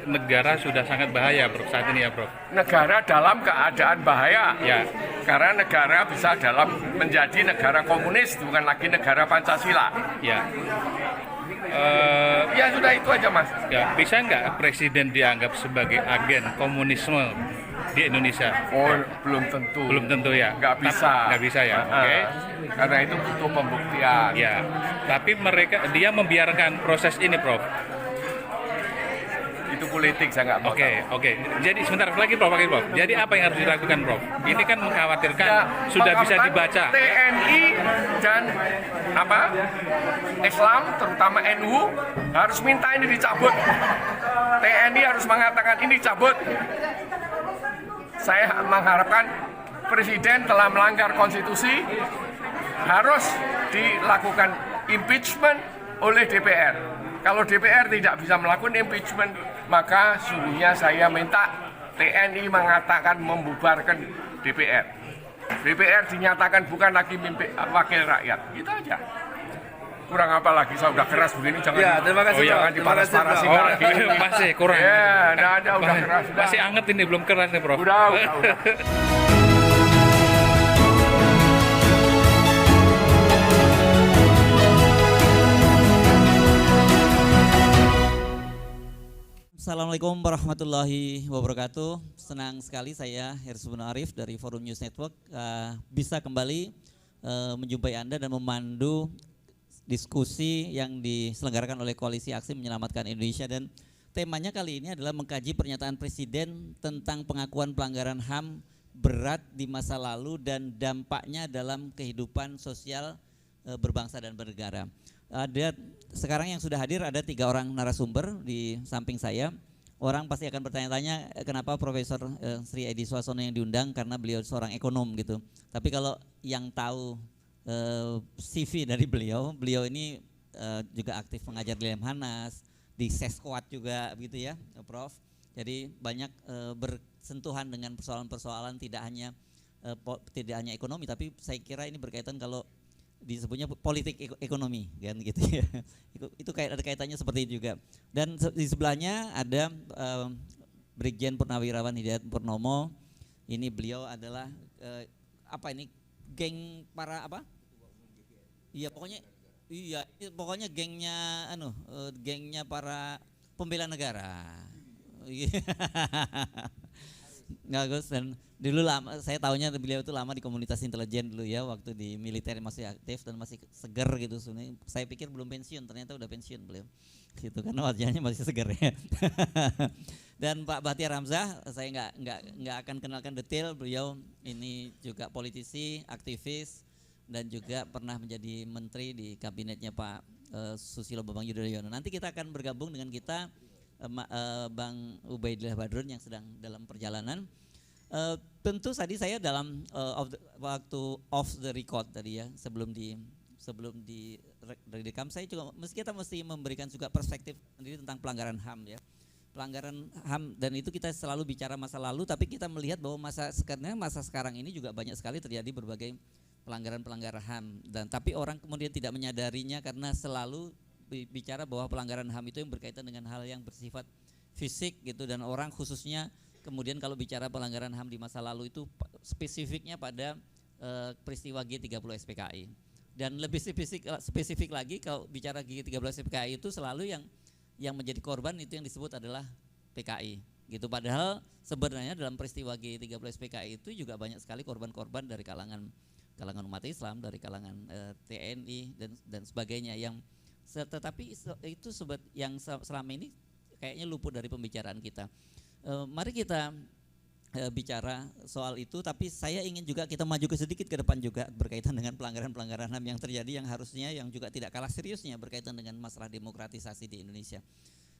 negara sudah sangat bahaya, Prof, saat ini ya, Prof. Negara dalam keadaan bahaya. Ya. Karena negara bisa menjadi negara komunis, bukan lagi negara Pancasila. Ya. Ya sudah itu aja, Mas. Ya, bisa nggak presiden dianggap sebagai agen komunisme di Indonesia? Oh, belum tentu. Belum tentu ya. Nggak bisa. Nggak bisa ya. Oke. Karena itu butuh pembuktian. Ya. Tapi dia membiarkan proses ini, Prof. Itu politik, saya nggak mau. Oke. Jadi sebentar lagi, Prof. Jadi apa yang harus dilakukan, Prof? Ini kan mengkhawatirkan sudah bisa dibaca. TNI dan Islam, terutama NU, harus minta ini dicabut. TNI harus mengatakan ini cabut. Saya mengharapkan Presiden telah melanggar konstitusi, harus dilakukan impeachment oleh DPR. Kalau DPR tidak bisa melakukan impeachment, maka sungguhnya saya minta TNI mengatakan membubarkan DPR. DPR dinyatakan bukan lagi wakil rakyat. Gitu aja. Kurang apa lagi, saya udah keras begini, jangan. Ya, terima kasih, Prof. Jangan dipanas-panasin lagi. Masih kurang. Ya, udah keras. Udah. Masih anget ini, belum keras nih, Prof. Udah. Assalamualaikum warahmatullahi wabarakatuh. Senang sekali saya Hersubun Arif dari Forum News Network bisa kembali menjumpai Anda dan memandu diskusi yang diselenggarakan oleh Koalisi Aksi Menyelamatkan Indonesia, dan temanya kali ini adalah mengkaji pernyataan Presiden tentang pengakuan pelanggaran HAM berat di masa lalu dan dampaknya dalam kehidupan sosial berbangsa dan bernegara. Sekarang yang sudah hadir ada 3 orang narasumber di samping saya. Orang pasti akan bertanya-tanya kenapa Profesor Sri Edi Suasono yang diundang, karena beliau seorang ekonom gitu. Tapi kalau yang tahu CV dari beliau ini juga aktif mengajar di Lemhanas, di Seskuat juga gitu ya, Prof. Jadi banyak bersentuhan dengan persoalan-persoalan tidak hanya ekonomi, tapi saya kira ini berkaitan kalau disebutnya politik ekonomi kan gitu ya. Itu ada kaitannya seperti itu juga. Dan di sebelahnya ada Brigjen Purnawirawan Hidayat Purnomo. Ini beliau adalah geng para apa? Iya pokoknya gengnya para pembela negara. Nggak, Gus, dan dulu lama saya tahunya beliau itu lama di komunitas intelijen dulu ya, waktu di militer masih aktif dan masih seger gitu. Sebenarnya saya pikir belum pensiun, ternyata udah pensiun beliau gitu karena wajahnya masih seger ya. Dan Pak Bahtiar Hamzah saya nggak akan kenalkan detail, beliau ini juga politisi, aktivis, dan juga pernah menjadi menteri di kabinetnya Pak Susilo Bambang Yudhoyono. Nanti kita akan bergabung dengan kita Bang Ubaidillah Badrun yang sedang dalam perjalanan. Tentu tadi saya dalam waktu off the record tadi ya, sebelum direkam, saya juga kita mesti memberikan juga perspektif sendiri tentang pelanggaran HAM ya. Pelanggaran HAM, dan itu kita selalu bicara masa lalu, tapi kita melihat bahwa masa sekarang ini juga banyak sekali terjadi berbagai pelanggaran HAM, dan tapi orang kemudian tidak menyadarinya karena selalu bicara bahwa pelanggaran HAM itu yang berkaitan dengan hal yang bersifat fisik gitu, dan orang khususnya kemudian kalau bicara pelanggaran HAM di masa lalu itu spesifiknya pada peristiwa G30 SPKI, dan lebih spesifik lagi kalau bicara G30 SPKI itu selalu yang menjadi korban itu yang disebut adalah PKI gitu, padahal sebenarnya dalam peristiwa G30 SPKI itu juga banyak sekali korban-korban dari kalangan umat Islam, dari kalangan TNI dan sebagainya, tetapi itu yang selama ini kayaknya luput dari pembicaraan kita. Mari kita bicara soal itu, tapi saya ingin juga kita maju sedikit ke depan juga berkaitan dengan pelanggaran HAM yang terjadi, yang harusnya yang juga tidak kalah seriusnya berkaitan dengan masalah demokratisasi di Indonesia.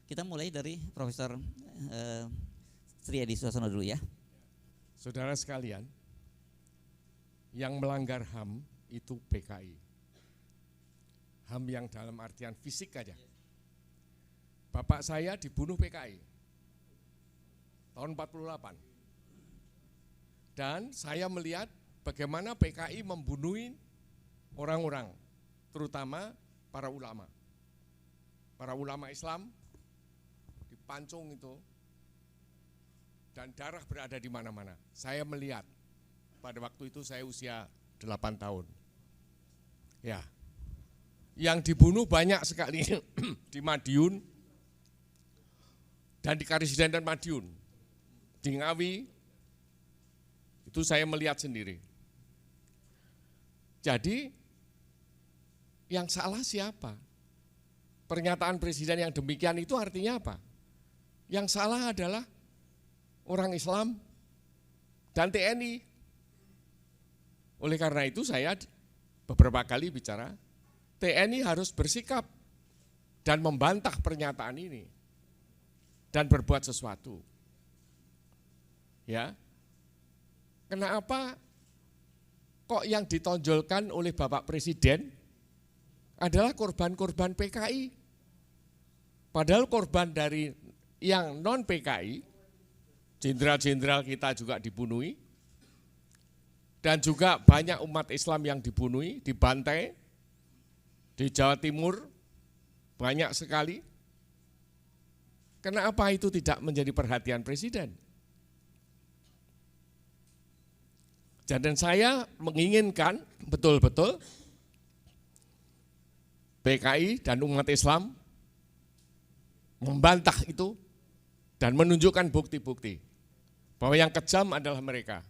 Kita mulai dari Profesor Sri Edi Suasono dulu ya. Saudara sekalian, yang melanggar HAM itu PKI. HAM yang dalam artian fisik aja. Bapak saya dibunuh PKI tahun 48. Dan saya melihat bagaimana PKI membunuh orang-orang, terutama para ulama. Para ulama Islam pancung itu, dan darah berada di mana-mana. Saya melihat, pada waktu itu saya usia 8 tahun. Ya, yang dibunuh banyak sekali di Madiun, dan di Karisden dan Madiun. Di Ngawi, itu saya melihat sendiri. Jadi, yang salah siapa? Pernyataan presiden yang demikian itu artinya apa? Yang salah adalah orang Islam dan TNI. Oleh karena itu saya beberapa kali bicara, TNI harus bersikap dan membantah pernyataan ini dan berbuat sesuatu. Ya, kenapa kok yang ditonjolkan oleh Bapak Presiden adalah korban-korban PKI? Padahal korban dari yang non PKI, jenderal-jenderal kita juga dibunuhi, dan juga banyak umat Islam yang dibunuhi, dibantai, di Jawa Timur banyak sekali. Kenapa itu tidak menjadi perhatian Presiden? Dan saya menginginkan betul-betul PKI dan umat Islam membantah itu dan menunjukkan bukti-bukti bahwa yang kejam adalah mereka.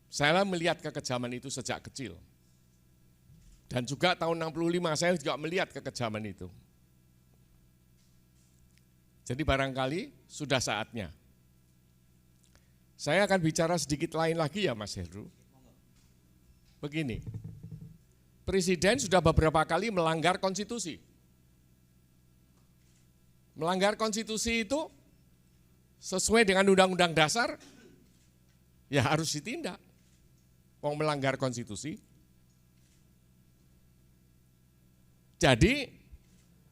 Saya melihat kekejaman itu sejak kecil. Dan juga tahun 65 saya juga melihat kekejaman itu. Jadi barangkali sudah saatnya. Saya akan bicara sedikit lain lagi ya Mas Heru. Begini, Presiden sudah beberapa kali melanggar konstitusi. Melanggar konstitusi itu sesuai dengan Undang-Undang Dasar, ya harus ditindak. Mau melanggar konstitusi. Jadi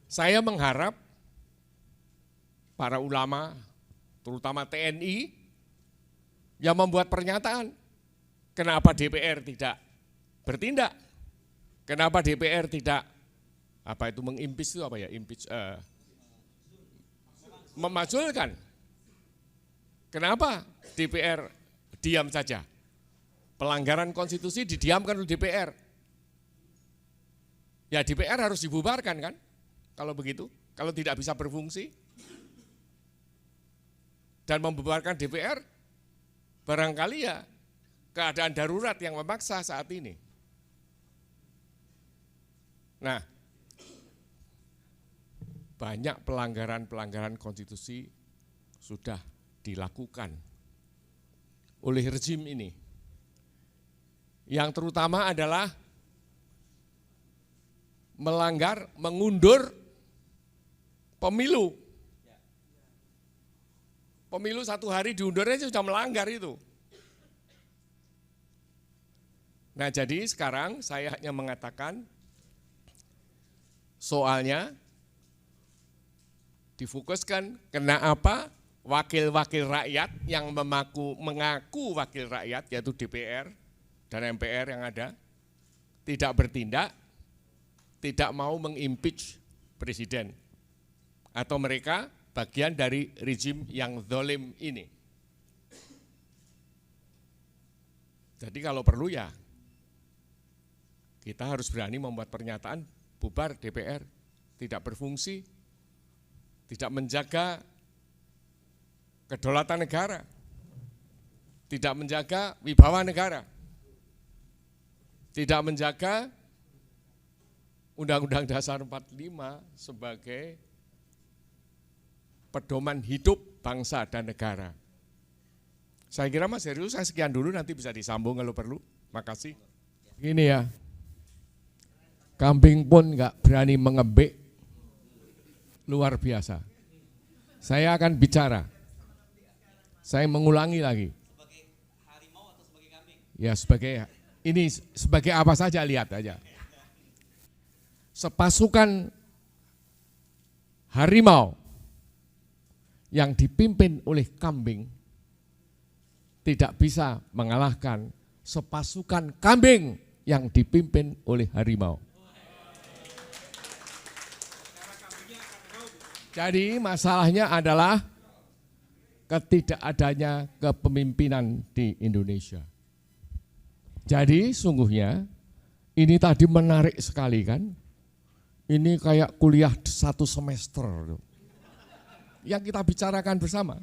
saya mengharap para ulama, terutama TNI, yang membuat pernyataan, kenapa DPR tidak bertindak? Kenapa DPR tidak mengimpeach itu apa ya? Memakzulkan. Kenapa DPR diam saja? Pelanggaran konstitusi didiamkan oleh DPR. Ya DPR harus dibubarkan kan? Kalau begitu, kalau tidak bisa berfungsi. Dan membubarkan DPR, barangkali ya keadaan darurat yang memaksa saat ini. Nah, banyak pelanggaran-pelanggaran konstitusi sudah dilakukan oleh rezim ini. Yang terutama adalah mengundur pemilu. Pemilu 1 hari diundurnya sudah melanggar itu. Nah jadi sekarang saya hanya mengatakan soalnya difokuskan kenapa wakil-wakil rakyat yang mengaku wakil rakyat yaitu DPR dan MPR yang ada tidak bertindak, tidak mau mengimpeach presiden atau mereka bagian dari rezim yang zalim ini. Jadi kalau perlu ya kita harus berani membuat pernyataan bubar DPR, tidak berfungsi, tidak menjaga kedaulatan negara, tidak menjaga wibawa negara, tidak menjaga Undang-Undang Dasar 45 sebagai pedoman hidup bangsa dan negara. Saya kira Mas Heru, saya sekian dulu, nanti bisa disambung kalau perlu. Makasih. Gini ya, kambing pun enggak berani mengebek, luar biasa. Saya akan bicara. Saya mengulangi lagi. Sebagai harimau atau sebagai kambing? Ya sebagai apa saja, lihat aja. Sepasukan harimau yang dipimpin oleh kambing tidak bisa mengalahkan sepasukan kambing yang dipimpin oleh harimau. Jadi masalahnya adalah ketidakadanya kepemimpinan di Indonesia. Jadi sungguhnya ini tadi menarik sekali kan. Ini kayak kuliah 1 semester yang kita bicarakan bersama.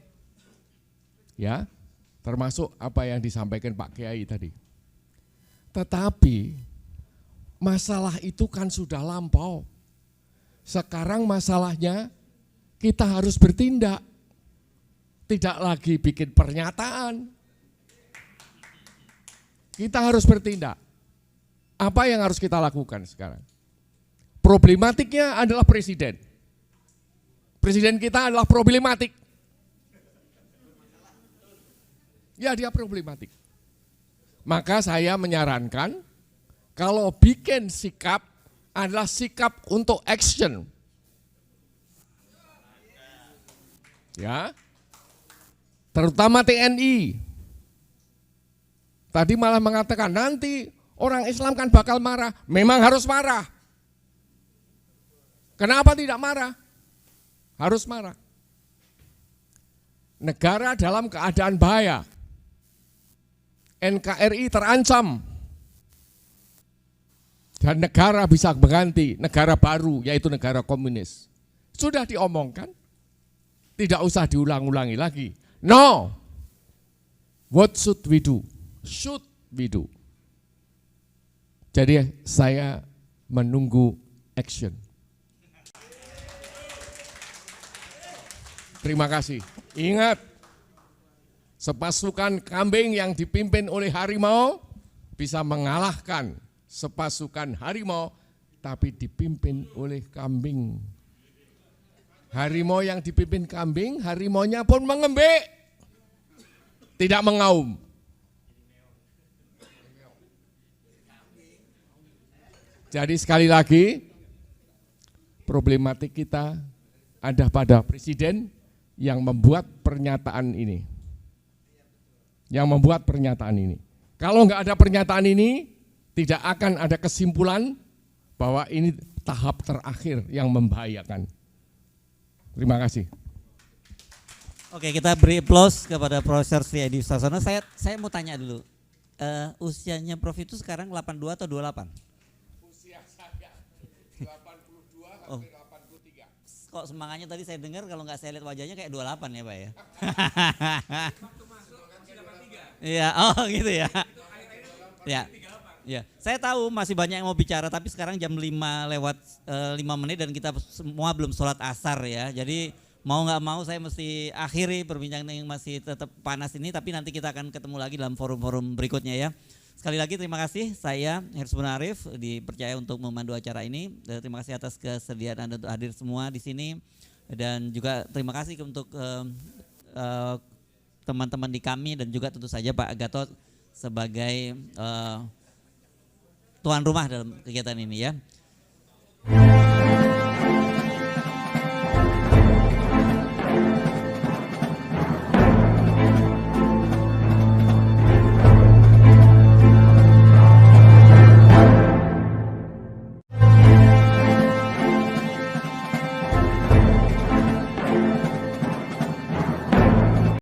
Ya, termasuk apa yang disampaikan Pak Kiai tadi. Tetapi masalah itu kan sudah lampau. Sekarang masalahnya kita harus bertindak. Tidak lagi bikin pernyataan. Kita harus bertindak. Apa yang harus kita lakukan sekarang? Problematiknya adalah presiden. Presiden kita adalah problematik. Ya, dia problematik. Maka saya menyarankan kalau bikin sikap adalah sikap untuk action. Ya. Terutama TNI. Tadi malah mengatakan nanti orang Islam kan bakal marah. Memang harus marah. Kenapa tidak marah? Harus marah. Negara dalam keadaan bahaya. NKRI terancam. Dan negara bisa berganti, negara baru yaitu negara komunis. Sudah diomongkan. Tidak usah diulang-ulangi lagi. No. What should we do? Should we do? Jadi saya menunggu action. Terima kasih. Ingat, sepasukan kambing yang dipimpin oleh harimau bisa mengalahkan sepasukan harimau tapi dipimpin oleh kambing. Harimau yang dipimpin kambing, harimaunya pun mengembik, tidak mengaum. Jadi sekali lagi, problematik kita ada pada presiden yang membuat pernyataan ini. Yang membuat pernyataan ini. Kalau nggak ada pernyataan ini, tidak akan ada kesimpulan bahwa ini tahap terakhir yang membahayakan. Terima kasih. Oke, kita beri aplaus kepada Profesor Sriadi Sasono. Saya mau tanya dulu, usianya Prof itu sekarang 82 atau 28? Usia saya 82 sampai 83. Kok semangatnya tadi saya dengar kalau nggak saya lihat wajahnya kayak 28 ya Pak ya? Iya, oh gitu ya. Ya. Ya, saya tahu masih banyak yang mau bicara, tapi sekarang jam 5 lewat 5 menit dan kita semua belum sholat asar ya. Jadi mau nggak mau saya mesti akhiri perbincangan yang masih tetap panas ini, tapi nanti kita akan ketemu lagi dalam forum-forum berikutnya ya. Sekali lagi terima kasih, saya Hersbun Arif dipercaya untuk memandu acara ini. Terima kasih atas kesediaan Anda untuk hadir semua di sini, dan juga terima kasih untuk teman-teman di kami dan juga tentu saja Pak Gatot sebagai tuan rumah dalam kegiatan ini ya.